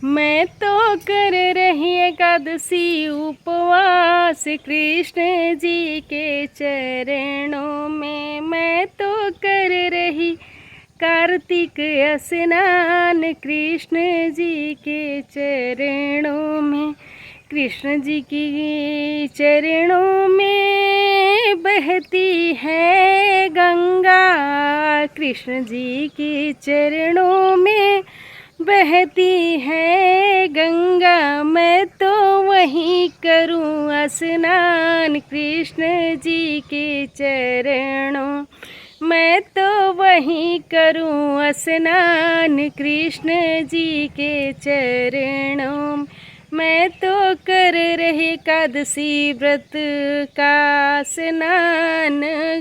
मैं तो कर रही एकादशी उपवास कृष्ण जी के चरणों में। मैं तो कर रही कार्तिक स्नान कृष्ण जी के चरणों में। कृष्ण जी की चरणों में बहती है गंगा। कृष्ण जी के चरणों में बहती है गंगा। मैं तो वहीं करूं स्नान कृष्ण जी के चरणों। मैं तो वहीं करूं स्नान कृष्ण जी के चरणों। मैं तो कर रही एकादशी व्रत का स्नान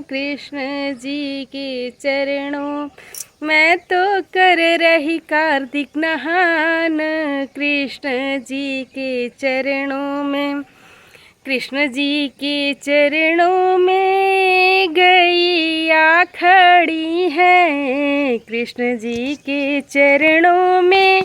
कृष्ण जी के चरणों। मैं तो कर रही कार्तिक नहान कृष्ण जी के चरणों में। कृष्ण जी के चरणों में गैया खड़ी है। कृष्ण जी के चरणों में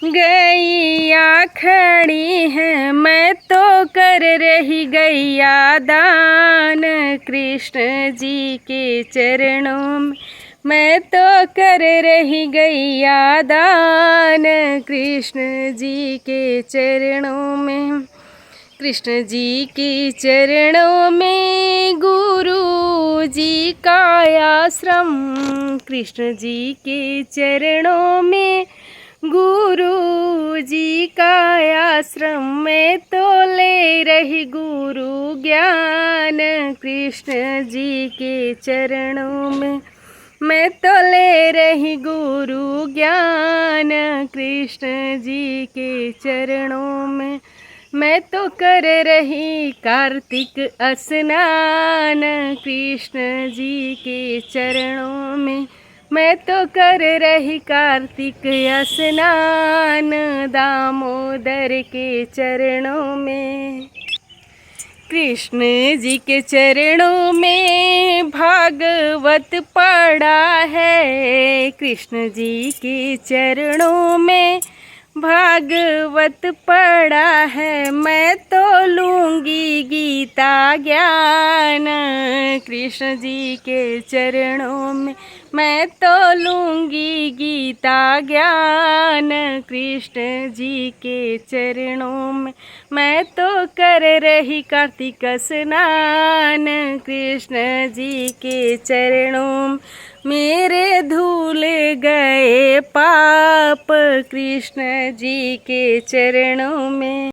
गैया खड़ी है। मैं तो कर रही गैया दान कृष्ण जी के चरणों में। मैं तो कर रही गैया दान कृष्ण जी के चरणों में। कृष्ण जी के चरणों में गुरु जी का आश्रम। कृष्ण जी के चरणों में गुरु जी का आश्रम। मैं तो ले रही गुरु ज्ञान कृष्ण जी के चरणों में। मैं तो ले रही गुरु ज्ञान कृष्ण जी के चरणों में। मैं तो कर रही कार्तिक स्नान कृष्ण जी के चरणों में। मैं तो कर रही कार्तिक स्नान दामोदर के चरणों में। कृष्ण जी के चरणों में भागवत पढ़ा है। कृष्ण जी के चरणों में भागवत पढ़ा है। मैं तो लूँगी गीता ज्ञान कृष्ण जी के चरणों में। मैं तो लूँगी गीता ज्ञान कृष्ण जी के चरणों में। मैं तो कर रही कार्तिक स्नान कृष्ण जी के चरणों में। मेरे धुल गए पाप कृष्ण जी के चरणों में।